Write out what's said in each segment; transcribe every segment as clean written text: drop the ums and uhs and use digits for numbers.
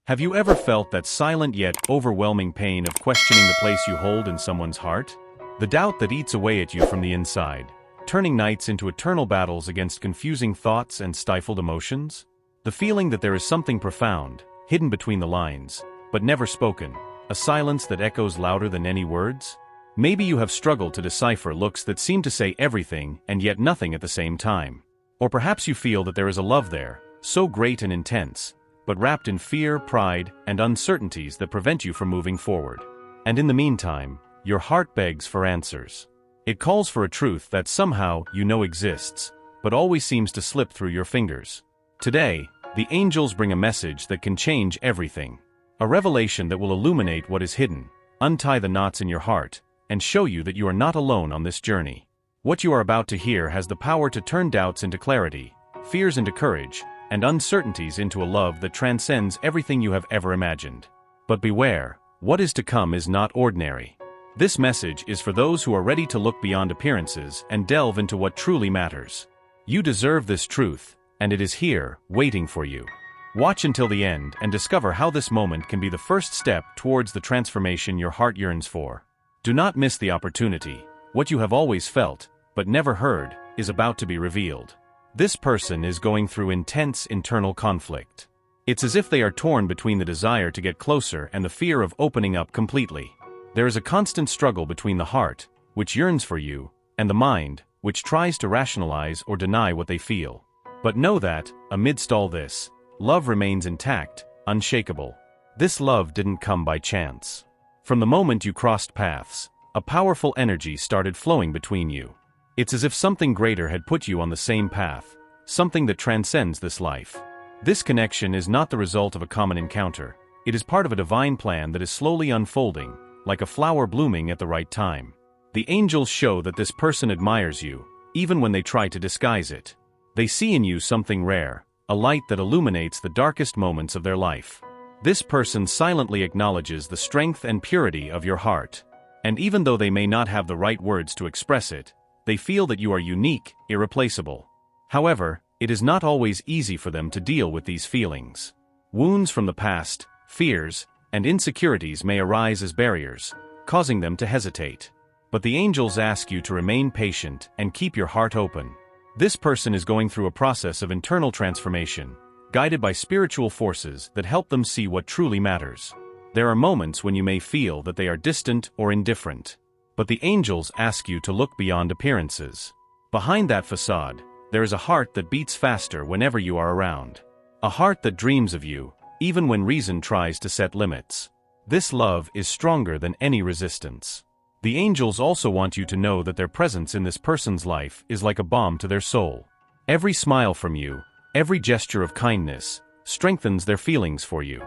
Have you ever felt that silent yet overwhelming pain of questioning the place you hold in someone's heart? The doubt that eats away at you from the inside, turning nights into eternal battles against confusing thoughts and stifled emotions? The feeling that there is something profound, hidden between the lines, but never spoken, a silence that echoes louder than any words? Maybe you have struggled to decipher looks that seem to say everything and yet nothing at the same time. Or perhaps you feel that there is a love there, so great and intense, but wrapped in fear, pride, and uncertainties that prevent you from moving forward. And in the meantime, your heart begs for answers. It calls for a truth that somehow you know exists, but always seems to slip through your fingers. Today, the angels bring a message that can change everything. A revelation that will illuminate what is hidden, untie the knots in your heart, and show you that you are not alone on this journey. What you are about to hear has the power to turn doubts into clarity, fears into courage, and uncertainties into a love that transcends everything you have ever imagined. But beware, what is to come is not ordinary. This message is for those who are ready to look beyond appearances and delve into what truly matters. You deserve this truth, and it is here, waiting for you. Watch until the end and discover how this moment can be the first step towards the transformation your heart yearns for. Do not miss the opportunity. What you have always felt, but never heard, is about to be revealed. This person is going through intense internal conflict. It's as if they are torn between the desire to get closer and the fear of opening up completely. There is a constant struggle between the heart, which yearns for you, and the mind, which tries to rationalize or deny what they feel. But know that, amidst all this, love remains intact, unshakable. This love didn't come by chance. From the moment you crossed paths, a powerful energy started flowing between you. It's as if something greater had put you on the same path, something that transcends this life. This connection is not the result of a common encounter. It is part of a divine plan that is slowly unfolding, like a flower blooming at the right time. The angels show that this person admires you, even when they try to disguise it. They see in you something rare, a light that illuminates the darkest moments of their life. This person silently acknowledges the strength and purity of your heart. And even though they may not have the right words to express it, they feel that you are unique, irreplaceable. However, it is not always easy for them to deal with these feelings. Wounds from the past, fears, and insecurities may arise as barriers, causing them to hesitate. But the angels ask you to remain patient and keep your heart open. This person is going through a process of internal transformation, guided by spiritual forces that help them see what truly matters. There are moments when you may feel that they are distant or indifferent. But the angels ask you to look beyond appearances. Behind that facade, there is a heart that beats faster whenever you are around. A heart that dreams of you, even when reason tries to set limits. This love is stronger than any resistance. The angels also want you to know that their presence in this person's life is like a balm to their soul. Every smile from you, every gesture of kindness, strengthens their feelings for you.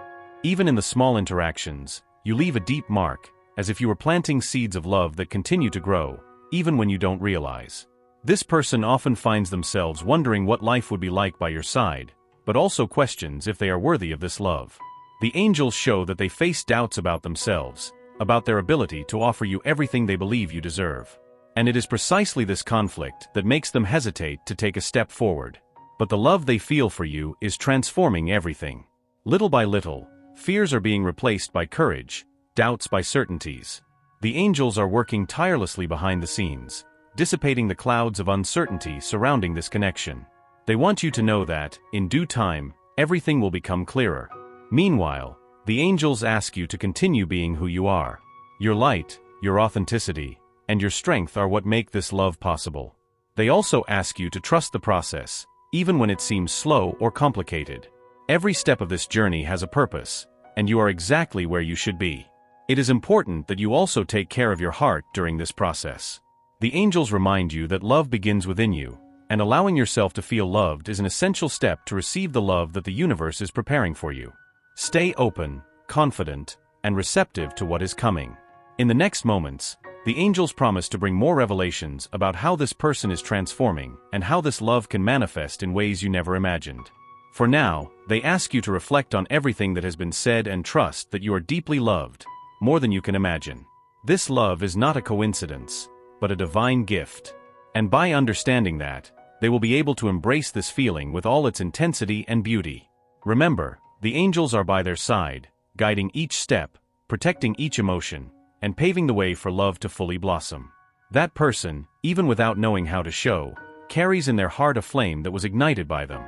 Even in the small interactions, you leave a deep mark, as if you were planting seeds of love that continue to grow, even when you don't realize. This person often finds themselves wondering what life would be like by your side, but also questions if they are worthy of this love. The angels show that they face doubts about themselves, about their ability to offer you everything they believe you deserve. And it is precisely this conflict that makes them hesitate to take a step forward. But the love they feel for you is transforming everything. Little by little, fears are being replaced by courage, doubts by certainties. The angels are working tirelessly behind the scenes, dissipating the clouds of uncertainty surrounding this connection. They want you to know that, in due time, everything will become clearer. Meanwhile, the angels ask you to continue being who you are. Your light, your authenticity, and your strength are what make this love possible. They also ask you to trust the process, even when it seems slow or complicated. Every step of this journey has a purpose, and you are exactly where you should be. It is important that you also take care of your heart during this process. The angels remind you that love begins within you, and allowing yourself to feel loved is an essential step to receive the love that the universe is preparing for you. Stay open, confident, and receptive to what is coming. In the next moments, the angels promise to bring more revelations about how this person is transforming and how this love can manifest in ways you never imagined. For now, they ask you to reflect on everything that has been said and trust that you are deeply loved, more than you can imagine. This love is not a coincidence, but a divine gift. And by understanding that, they will be able to embrace this feeling with all its intensity and beauty. Remember, The angels are by their side, guiding each step, protecting each emotion, and paving the way for love to fully blossom. That person, even without knowing how to show, carries in their heart a flame that was ignited by them.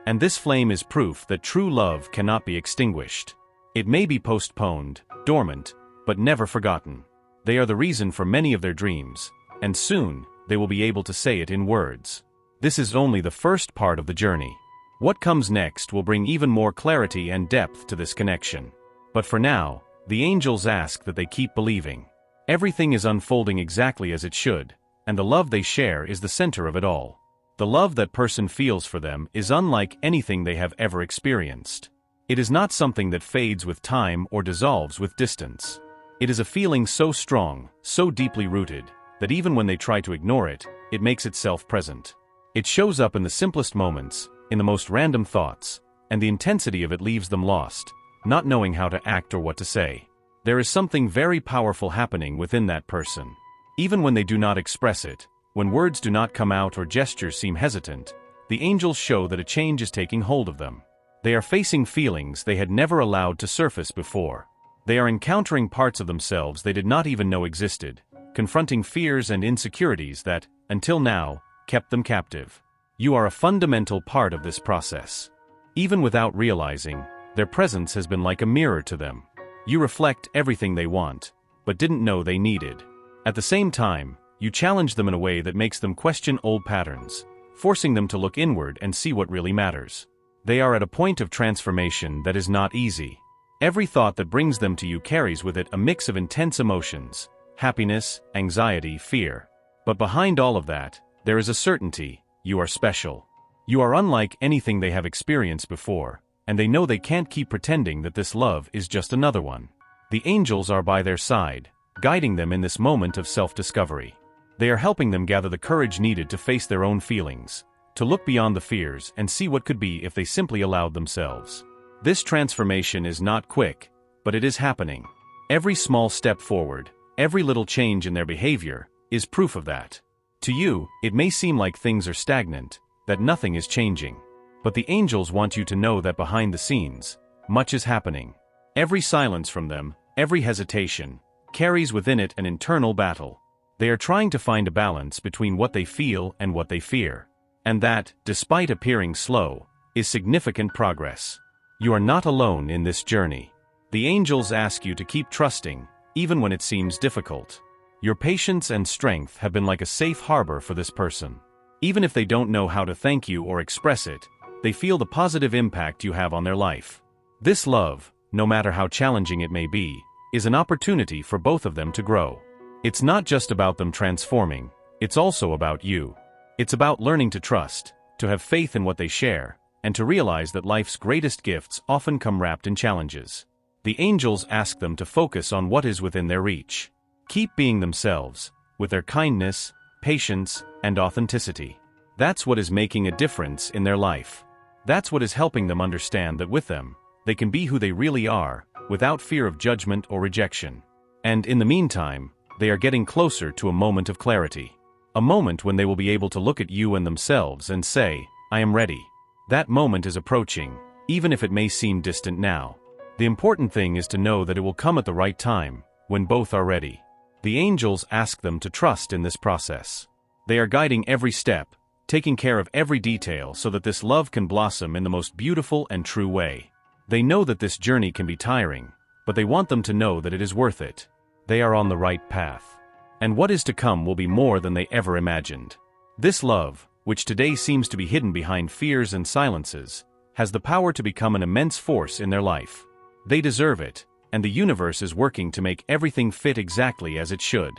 And this flame is proof that true love cannot be extinguished. It may be postponed, dormant, but never forgotten. They are the reason for many of their dreams, and soon, they will be able to say it in words. This is only the first part of the journey. What comes next will bring even more clarity and depth to this connection. But for now, the angels ask that they keep believing. Everything is unfolding exactly as it should, and the love they share is the center of it all. The love that person feels for them is unlike anything they have ever experienced. It is not something that fades with time or dissolves with distance. It is a feeling so strong, so deeply rooted, that even when they try to ignore it, it makes itself present. It shows up in the simplest moments, in the most random thoughts, and the intensity of it leaves them lost, not knowing how to act or what to say. There is something very powerful happening within that person. Even when they do not express it, when words do not come out or gestures seem hesitant, the angels show that a change is taking hold of them. They are facing feelings they had never allowed to surface before. They are encountering parts of themselves they did not even know existed, confronting fears and insecurities that, until now, kept them captive. You are a fundamental part of this process. Even without realizing, their presence has been like a mirror to them. You reflect everything they want, but didn't know they needed. At the same time, you challenge them in a way that makes them question old patterns, forcing them to look inward and see what really matters. They are at a point of transformation that is not easy. Every thought that brings them to you carries with it a mix of intense emotions: happiness, anxiety, fear. But behind all of that, there is a certainty: you are special. You are unlike anything they have experienced before, and they know they can't keep pretending that this love is just another one. The angels are by their side, guiding them in this moment of self-discovery. They are helping them gather the courage needed to face their own feelings, to look beyond the fears and see what could be if they simply allowed themselves. This transformation is not quick, but it is happening. Every small step forward, every little change in their behavior, is proof of that. To you, it may seem like things are stagnant, that nothing is changing. But the angels want you to know that behind the scenes, much is happening. Every silence from them, every hesitation, carries within it an internal battle. They are trying to find a balance between what they feel and what they fear. And that, despite appearing slow, is significant progress. You are not alone in this journey. The angels ask you to keep trusting, even when it seems difficult. Your patience and strength have been like a safe harbor for this person. Even if they don't know how to thank you or express it, they feel the positive impact you have on their life. This love, no matter how challenging it may be, is an opportunity for both of them to grow. It's not just about them transforming, it's also about you. It's about learning to trust, to have faith in what they share, and to realize that life's greatest gifts often come wrapped in challenges. The angels ask them to focus on what is within their reach. Keep being themselves, with their kindness, patience, and authenticity. That's what is making a difference in their life. That's what is helping them understand that with them, they can be who they really are, without fear of judgment or rejection. And in the meantime, they are getting closer to a moment of clarity. A moment when they will be able to look at you and themselves and say, "I am ready." That moment is approaching, even if it may seem distant now. The important thing is to know that it will come at the right time, when both are ready. The angels ask them to trust in this process. They are guiding every step, taking care of every detail so that this love can blossom in the most beautiful and true way. They know that this journey can be tiring, but they want them to know that it is worth it. They are on the right path. And what is to come will be more than they ever imagined. This love, which today seems to be hidden behind fears and silences, has the power to become an immense force in their life. They deserve it, and the universe is working to make everything fit exactly as it should.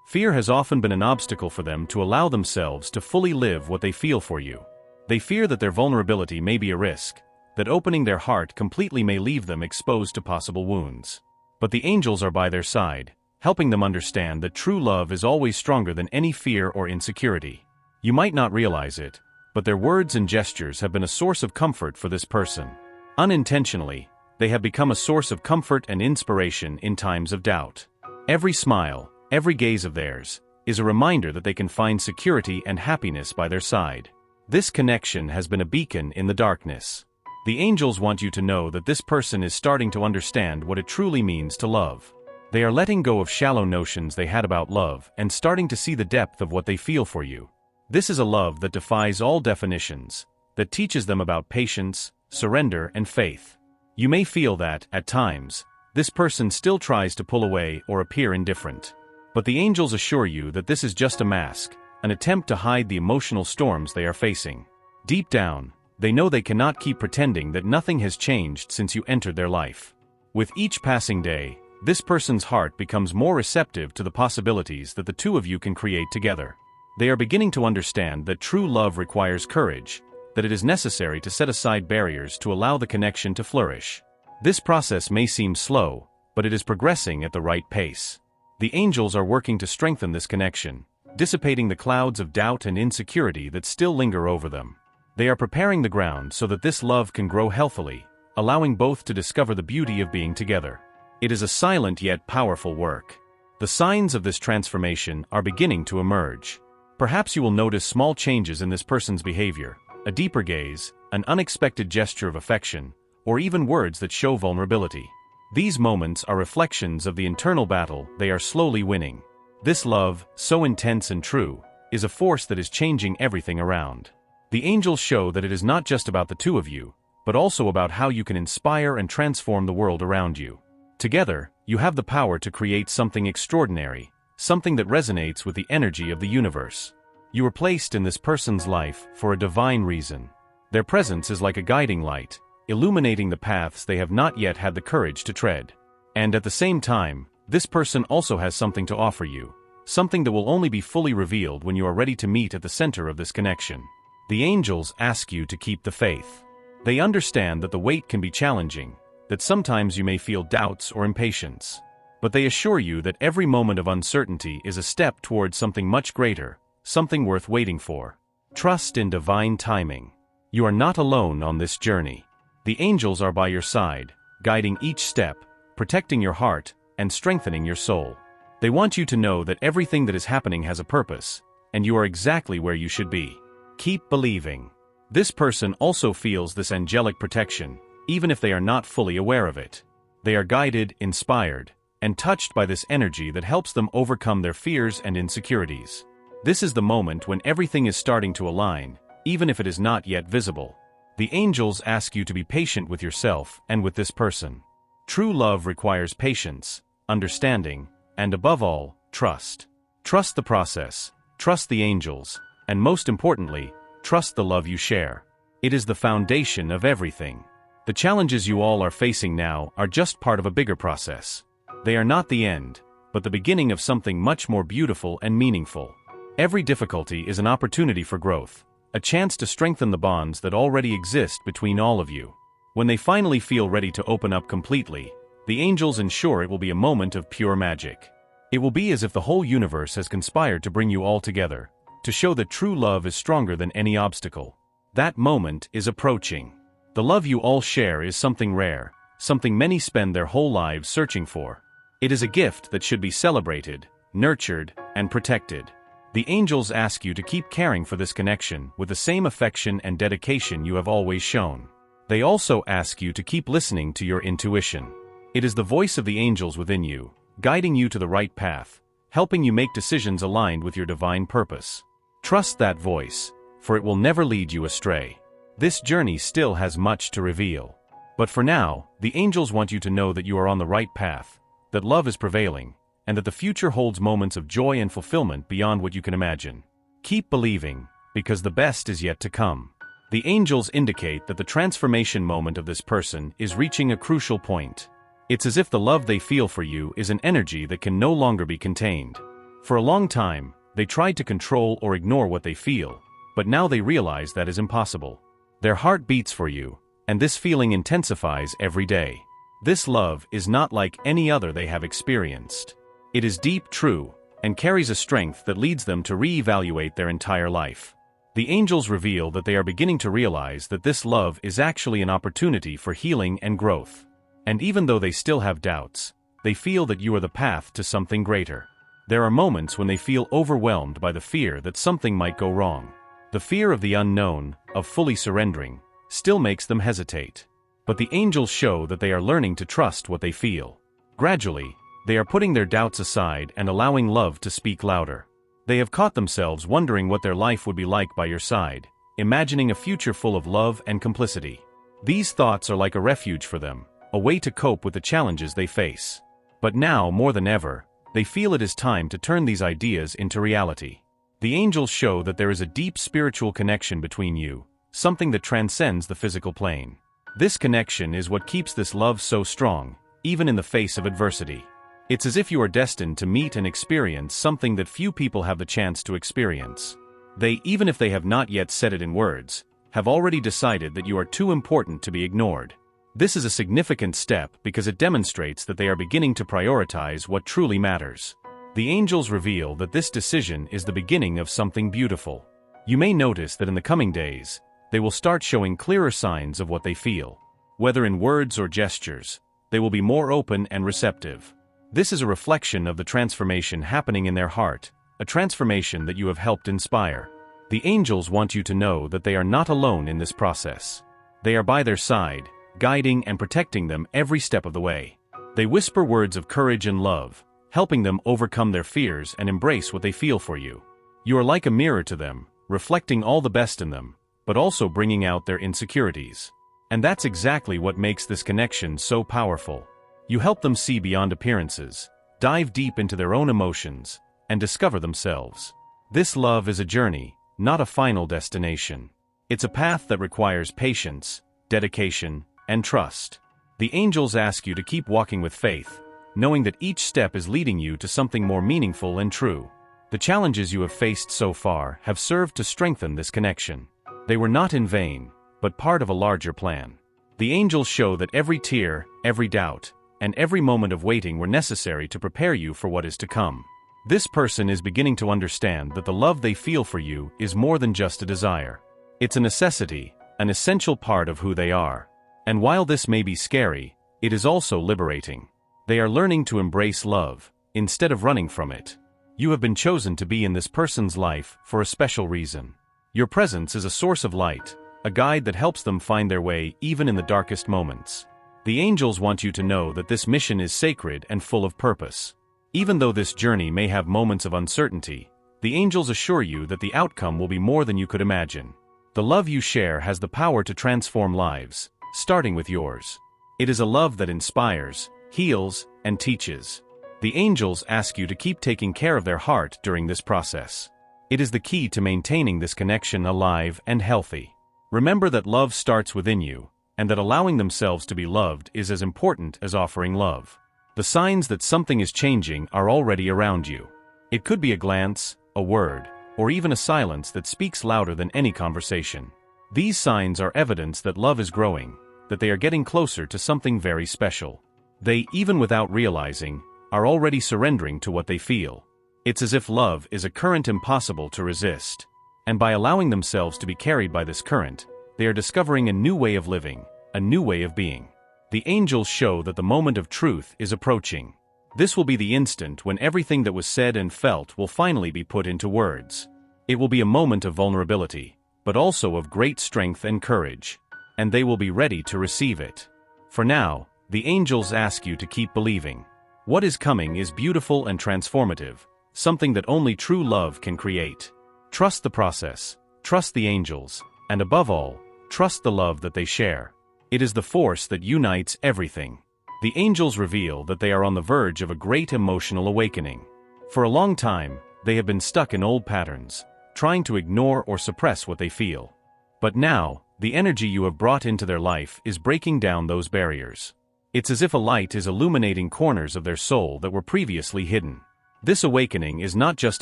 Fear has often been an obstacle for them to allow themselves to fully live what they feel for you. They fear that their vulnerability may be a risk, that opening their heart completely may leave them exposed to possible wounds. But the angels are by their side, helping them understand that true love is always stronger than any fear or insecurity. You might not realize it, but their words and gestures have been a source of comfort for this person. Unintentionally, they have become a source of comfort and inspiration in times of doubt. Every smile, every gaze of theirs, is a reminder that they can find security and happiness by their side. This connection has been a beacon in the darkness. The angels want you to know that this person is starting to understand what it truly means to love. They are letting go of shallow notions they had about love and starting to see the depth of what they feel for you. This is a love that defies all definitions, that teaches them about patience, surrender, and faith. You may feel that, at times, this person still tries to pull away or appear indifferent. But the angels assure you that this is just a mask, an attempt to hide the emotional storms they are facing. Deep down, they know they cannot keep pretending that nothing has changed since you entered their life. With each passing day, this person's heart becomes more receptive to the possibilities that the two of you can create together. They are beginning to understand that true love requires courage, that it is necessary to set aside barriers to allow the connection to flourish. This process may seem slow, but it is progressing at the right pace. The angels are working to strengthen this connection, dissipating the clouds of doubt and insecurity that still linger over them. They are preparing the ground so that this love can grow healthily, allowing both to discover the beauty of being together. It is a silent yet powerful work. The signs of this transformation are beginning to emerge. Perhaps you will notice small changes in this person's behavior, a deeper gaze, an unexpected gesture of affection, or even words that show vulnerability. These moments are reflections of the internal battle they are slowly winning. This love, so intense and true, is a force that is changing everything around. The angels show that it is not just about the two of you, but also about how you can inspire and transform the world around you. Together, you have the power to create something extraordinary, something that resonates with the energy of the universe. You are placed in this person's life for a divine reason. Their presence is like a guiding light, illuminating the paths they have not yet had the courage to tread. And at the same time, this person also has something to offer you, something that will only be fully revealed when you are ready to meet at the center of this connection. The angels ask you to keep the faith. They understand that the wait can be challenging, that sometimes you may feel doubts or impatience. But they assure you that every moment of uncertainty is a step towards something much greater, something worth waiting for. Trust in divine timing. You are not alone on this journey. The angels are by your side, guiding each step, protecting your heart, and strengthening your soul. They want you to know that everything that is happening has a purpose, and you are exactly where you should be. Keep believing. This person also feels this angelic protection, even if they are not fully aware of it. They are guided, inspired, and touched by this energy that helps them overcome their fears and insecurities. This is the moment when everything is starting to align, even if it is not yet visible. The angels ask you to be patient with yourself and with this person. True love requires patience, understanding, and above all, trust. Trust the process, trust the angels, and most importantly, trust the love you share. It is the foundation of everything. The challenges you all are facing now are just part of a bigger process. They are not the end, but the beginning of something much more beautiful and meaningful. Every difficulty is an opportunity for growth, a chance to strengthen the bonds that already exist between all of you. When they finally feel ready to open up completely, the angels ensure it will be a moment of pure magic. It will be as if the whole universe has conspired to bring you all together, to show that true love is stronger than any obstacle. That moment is approaching. The love you all share is something rare, something many spend their whole lives searching for. It is a gift that should be celebrated, nurtured, and protected. The angels ask you to keep caring for this connection with the same affection and dedication you have always shown. They also ask you to keep listening to your intuition. It is the voice of the angels within you, guiding you to the right path, helping you make decisions aligned with your divine purpose. Trust that voice, for it will never lead you astray. This journey still has much to reveal. But for now, the angels want you to know that you are on the right path, that love is prevailing, and that the future holds moments of joy and fulfillment beyond what you can imagine. Keep believing, because the best is yet to come. The angels indicate that the transformation moment of this person is reaching a crucial point. It's as if the love they feel for you is an energy that can no longer be contained. For a long time, they tried to control or ignore what they feel, but now they realize that is impossible. Their heart beats for you, and this feeling intensifies every day. This love is not like any other they have experienced. It is deep, true, and carries a strength that leads them to re-evaluate their entire life. The angels reveal that they are beginning to realize that this love is actually an opportunity for healing and growth. And even though they still have doubts, they feel that you are the path to something greater. There are moments when they feel overwhelmed by the fear that something might go wrong. The fear of the unknown, of fully surrendering, still makes them hesitate. But the angels show that they are learning to trust what they feel. Gradually, they are putting their doubts aside and allowing love to speak louder. They have caught themselves wondering what their life would be like by your side, imagining a future full of love and complicity. These thoughts are like a refuge for them, a way to cope with the challenges they face. But now, more than ever, they feel it is time to turn these ideas into reality. The angels show that there is a deep spiritual connection between you, something that transcends the physical plane. This connection is what keeps this love so strong, even in the face of adversity. It's as if you are destined to meet and experience something that few people have the chance to experience. They, even if they have not yet said it in words, have already decided that you are too important to be ignored. This is a significant step because it demonstrates that they are beginning to prioritize what truly matters. The angels reveal that this decision is the beginning of something beautiful. You may notice that in the coming days, they will start showing clearer signs of what they feel. Whether in words or gestures, they will be more open and receptive. This is a reflection of the transformation happening in their heart, a transformation that you have helped inspire. The angels want you to know that they are not alone in this process. They are by their side, guiding and protecting them every step of the way. They whisper words of courage and love, helping them overcome their fears and embrace what they feel for you. You are like a mirror to them, reflecting all the best in them, but also bringing out their insecurities. And that's exactly what makes this connection so powerful. You help them see beyond appearances, dive deep into their own emotions, and discover themselves. This love is a journey, not a final destination. It's a path that requires patience, dedication, and trust. The angels ask you to keep walking with faith, knowing that each step is leading you to something more meaningful and true. The challenges you have faced so far have served to strengthen this connection. They were not in vain, but part of a larger plan. The angels show that every tear, every doubt, and every moment of waiting were necessary to prepare you for what is to come. This person is beginning to understand that the love they feel for you is more than just a desire. It's a necessity, an essential part of who they are. And while this may be scary, it is also liberating. They are learning to embrace love, instead of running from it. You have been chosen to be in this person's life for a special reason. Your presence is a source of light, a guide that helps them find their way even in the darkest moments. The angels want you to know that this mission is sacred and full of purpose. Even though this journey may have moments of uncertainty, the angels assure you that the outcome will be more than you could imagine. The love you share has the power to transform lives, starting with yours. It is a love that inspires, heals, and teaches. The angels ask you to keep taking care of their heart during this process. It is the key to maintaining this connection alive and healthy. Remember that love starts within you, and that allowing themselves to be loved is as important as offering love. The signs that something is changing are already around you. It could be a glance, a word, or even a silence that speaks louder than any conversation. These signs are evidence that love is growing, that they are getting closer to something very special. They, even without realizing, are already surrendering to what they feel. It's as if love is a current impossible to resist. And by allowing themselves to be carried by this current, they are discovering a new way of living, a new way of being. The angels show that the moment of truth is approaching. This will be the instant when everything that was said and felt will finally be put into words. It will be a moment of vulnerability, but also of great strength and courage. And they will be ready to receive it. For now, the angels ask you to keep believing. What is coming is beautiful and transformative, something that only true love can create. Trust the process, trust the angels, and above all, trust the love that they share. It is the force that unites everything. The angels reveal that they are on the verge of a great emotional awakening. For a long time, they have been stuck in old patterns, trying to ignore or suppress what they feel. But now, the energy you have brought into their life is breaking down those barriers. It's as if a light is illuminating corners of their soul that were previously hidden. This awakening is not just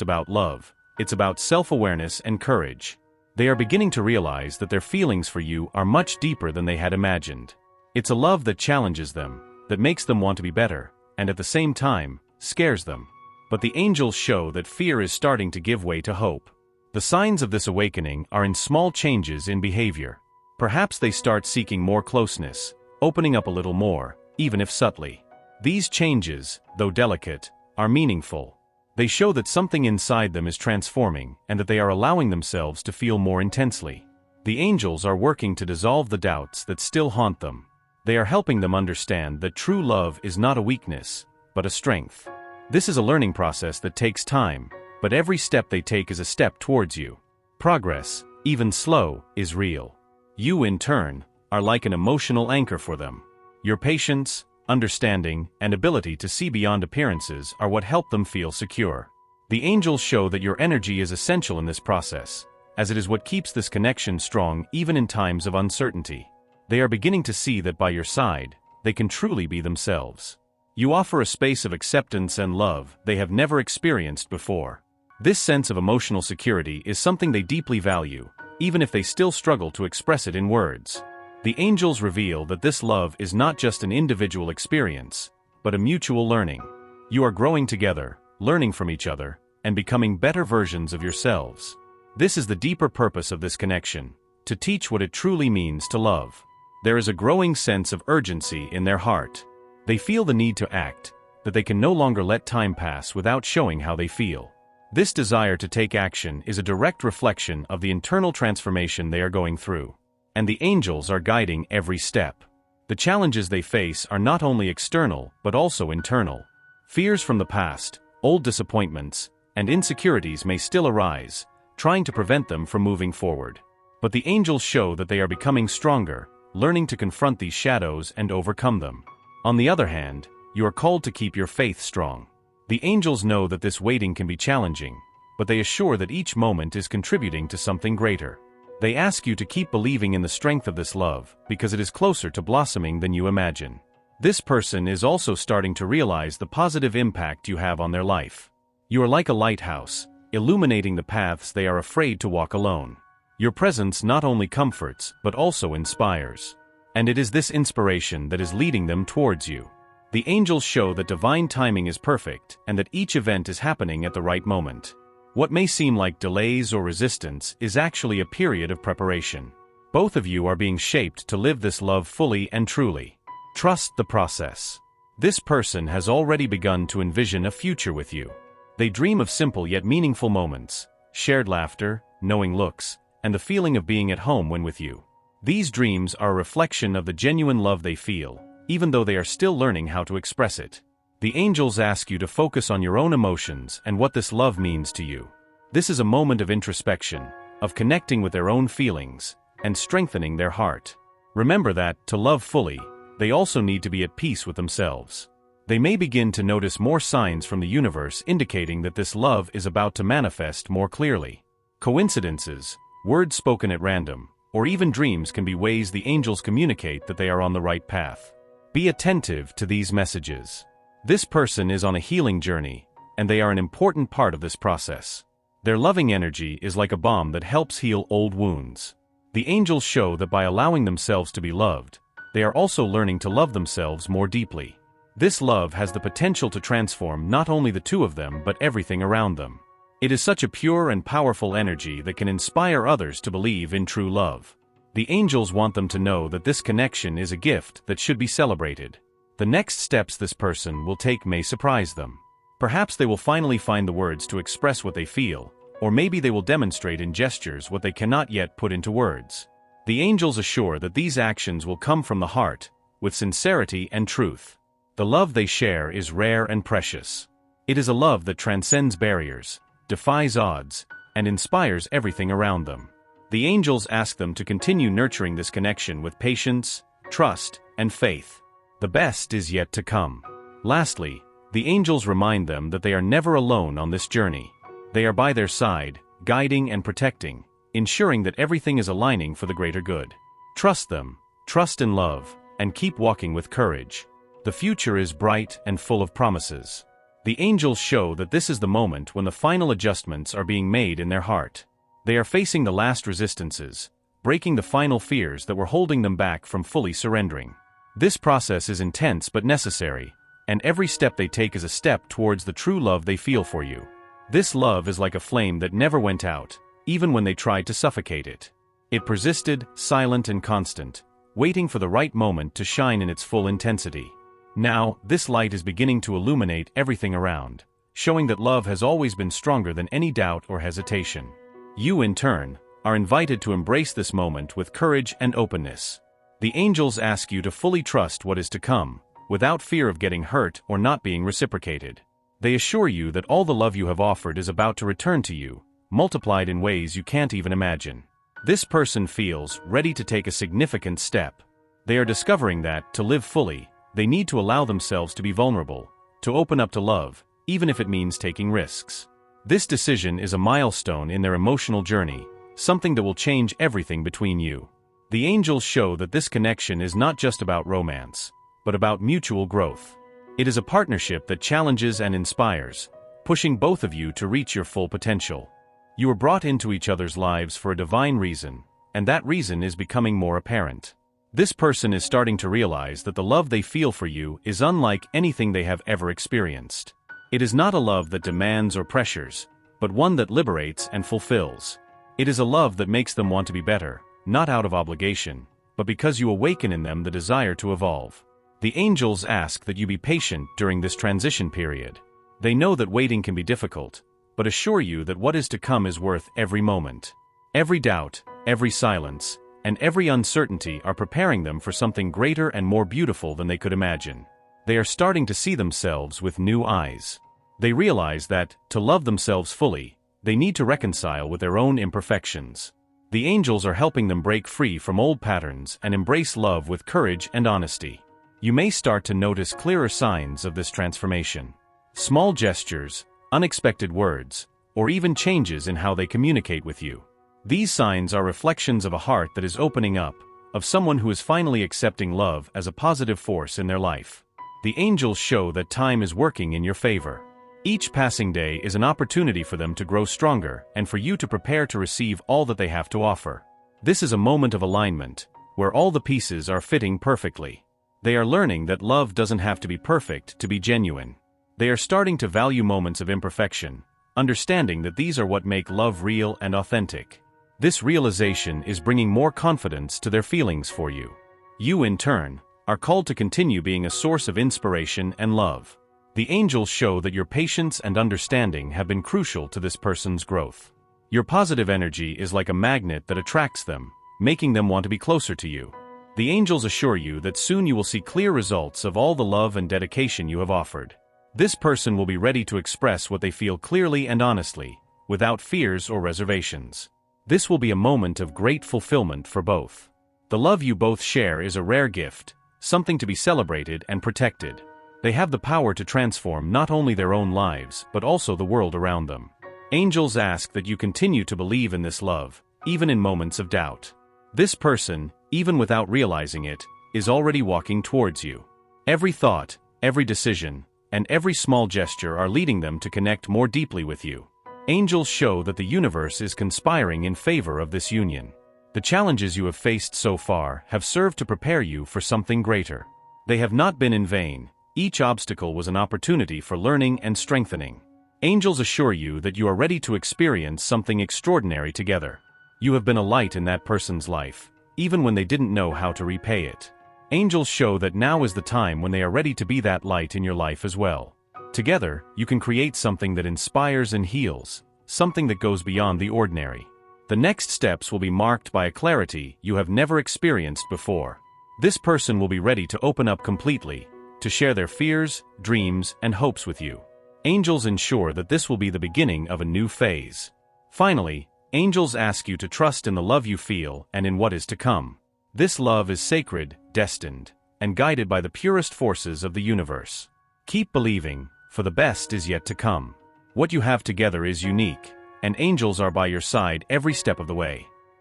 about love, it's about self-awareness and courage. They are beginning to realize that their feelings for you are much deeper than they had imagined. It's a love that challenges them, that makes them want to be better, and at the same time, scares them. But the angels show that fear is starting to give way to hope. The signs of this awakening are in small changes in behavior. Perhaps they start seeking more closeness, opening up a little more, even if subtly. These changes, though delicate, are meaningful. They show that something inside them is transforming and that they are allowing themselves to feel more intensely. The angels are working to dissolve the doubts that still haunt them. They are helping them understand that true love is not a weakness, but a strength. This is a learning process that takes time, but every step they take is a step towards you. Progress, even slow, is real. You, in turn, are like an emotional anchor for them. Your patience, understanding, and ability to see beyond appearances are what help them feel secure. The angels show that your energy is essential in this process, as it is what keeps this connection strong even in times of uncertainty. They are beginning to see that by your side, they can truly be themselves. You offer a space of acceptance and love they have never experienced before. This sense of emotional security is something they deeply value, even if they still struggle to express it in words. The angels reveal that this love is not just an individual experience, but a mutual learning. You are growing together, learning from each other, and becoming better versions of yourselves. This is the deeper purpose of this connection, to teach what it truly means to love. There is a growing sense of urgency in their heart. They feel the need to act, that they can no longer let time pass without showing how they feel. This desire to take action is a direct reflection of the internal transformation they are going through. And the angels are guiding every step. The challenges they face are not only external, but also internal. Fears from the past, old disappointments, and insecurities may still arise, trying to prevent them from moving forward. But the angels show that they are becoming stronger, learning to confront these shadows and overcome them. On the other hand, you are called to keep your faith strong. The angels know that this waiting can be challenging, but they assure that each moment is contributing to something greater. They ask you to keep believing in the strength of this love, because it is closer to blossoming than you imagine. This person is also starting to realize the positive impact you have on their life. You are like a lighthouse, illuminating the paths they are afraid to walk alone. Your presence not only comforts, but also inspires. And it is this inspiration that is leading them towards you. The angels show that divine timing is perfect, and that each event is happening at the right moment. What may seem like delays or resistance is actually a period of preparation. Both of you are being shaped to live this love fully and truly. Trust the process. This person has already begun to envision a future with you. They dream of simple yet meaningful moments, shared laughter, knowing looks, and the feeling of being at home when with you. These dreams are a reflection of the genuine love they feel, even though they are still learning how to express it. The angels ask you to focus on your own emotions and what this love means to you. This is a moment of introspection, of connecting with their own feelings, and strengthening their heart. Remember that, to love fully, they also need to be at peace with themselves. They may begin to notice more signs from the universe indicating that this love is about to manifest more clearly. Coincidences, words spoken at random, or even dreams can be ways the angels communicate that they are on the right path. Be attentive to these messages. This person is on a healing journey, and they are an important part of this process. Their loving energy is like a balm that helps heal old wounds. The angels show that by allowing themselves to be loved, they are also learning to love themselves more deeply. This love has the potential to transform not only the two of them but everything around them. It is such a pure and powerful energy that can inspire others to believe in true love. The angels want them to know that this connection is a gift that should be celebrated. The next steps this person will take may surprise them. Perhaps they will finally find the words to express what they feel, or maybe they will demonstrate in gestures what they cannot yet put into words. The angels assure that these actions will come from the heart, with sincerity and truth. The love they share is rare and precious. It is a love that transcends barriers, defies odds, and inspires everything around them. The angels ask them to continue nurturing this connection with patience, trust, and faith. The best is yet to come. Lastly, the angels remind them that they are never alone on this journey. They are by their side, guiding and protecting, ensuring that everything is aligning for the greater good. Trust them, trust in love, and keep walking with courage. The future is bright and full of promises. The angels show that this is the moment when the final adjustments are being made in their heart. They are facing the last resistances, breaking the final fears that were holding them back from fully surrendering. This process is intense but necessary, and every step they take is a step towards the true love they feel for you. This love is like a flame that never went out, even when they tried to suffocate it. It persisted, silent and constant, waiting for the right moment to shine in its full intensity. Now, this light is beginning to illuminate everything around, showing that love has always been stronger than any doubt or hesitation. You, in turn, are invited to embrace this moment with courage and openness. The angels ask you to fully trust what is to come, without fear of getting hurt or not being reciprocated. They assure you that all the love you have offered is about to return to you, multiplied in ways you can't even imagine. This person feels ready to take a significant step. They are discovering that, to live fully, they need to allow themselves to be vulnerable, to open up to love, even if it means taking risks. This decision is a milestone in their emotional journey, something that will change everything between you. The angels show that this connection is not just about romance, but about mutual growth. It is a partnership that challenges and inspires, pushing both of you to reach your full potential. You are brought into each other's lives for a divine reason, and that reason is becoming more apparent. This person is starting to realize that the love they feel for you is unlike anything they have ever experienced. It is not a love that demands or pressures, but one that liberates and fulfills. It is a love that makes them want to be better, not out of obligation, but because you awaken in them the desire to evolve. The angels ask that you be patient during this transition period. They know that waiting can be difficult, but assure you that what is to come is worth every moment. Every doubt, every silence, and every uncertainty are preparing them for something greater and more beautiful than they could imagine. They are starting to see themselves with new eyes. They realize that, to love themselves fully, they need to reconcile with their own imperfections. The angels are helping them break free from old patterns and embrace love with courage and honesty. You may start to notice clearer signs of this transformation. Small gestures, unexpected words, or even changes in how they communicate with you. These signs are reflections of a heart that is opening up, of someone who is finally accepting love as a positive force in their life. The angels show that time is working in your favor. Each passing day is an opportunity for them to grow stronger and for you to prepare to receive all that they have to offer. This is a moment of alignment, where all the pieces are fitting perfectly. They are learning that love doesn't have to be perfect to be genuine. They are starting to value moments of imperfection, understanding that these are what make love real and authentic. This realization is bringing more confidence to their feelings for you. You, in turn, are called to continue being a source of inspiration and love. The angels show that your patience and understanding have been crucial to this person's growth. Your positive energy is like a magnet that attracts them, making them want to be closer to you. The angels assure you that soon you will see clear results of all the love and dedication you have offered. This person will be ready to express what they feel clearly and honestly, without fears or reservations. This will be a moment of great fulfillment for both. The love you both share is a rare gift, something to be celebrated and protected. They have the power to transform not only their own lives, but also the world around them. Angels ask that you continue to believe in this love, even in moments of doubt. This person, even without realizing it, is already walking towards you. Every thought, every decision, and every small gesture are leading them to connect more deeply with you. Angels show that the universe is conspiring in favor of this union. The challenges you have faced so far have served to prepare you for something greater. They have not been in vain. Each obstacle was an opportunity for learning and strengthening. Angels assure you that you are ready to experience something extraordinary together. You have been a light in that person's life, even when they didn't know how to repay it. Angels show that now is the time when they are ready to be that light in your life as well. Together, you can create something that inspires and heals, something that goes beyond the ordinary. The next steps will be marked by a clarity you have never experienced before. This person will be ready to open up completely, to share their fears, dreams, and hopes with you. Angels ensure that this will be the beginning of a new phase. Finally, angels ask you to trust in the love you feel and in what is to come. This love is sacred, destined, and guided by the purest forces of the universe. Keep believing, for the best is yet to come. What you have together is unique, and angels are by your side every step of the way.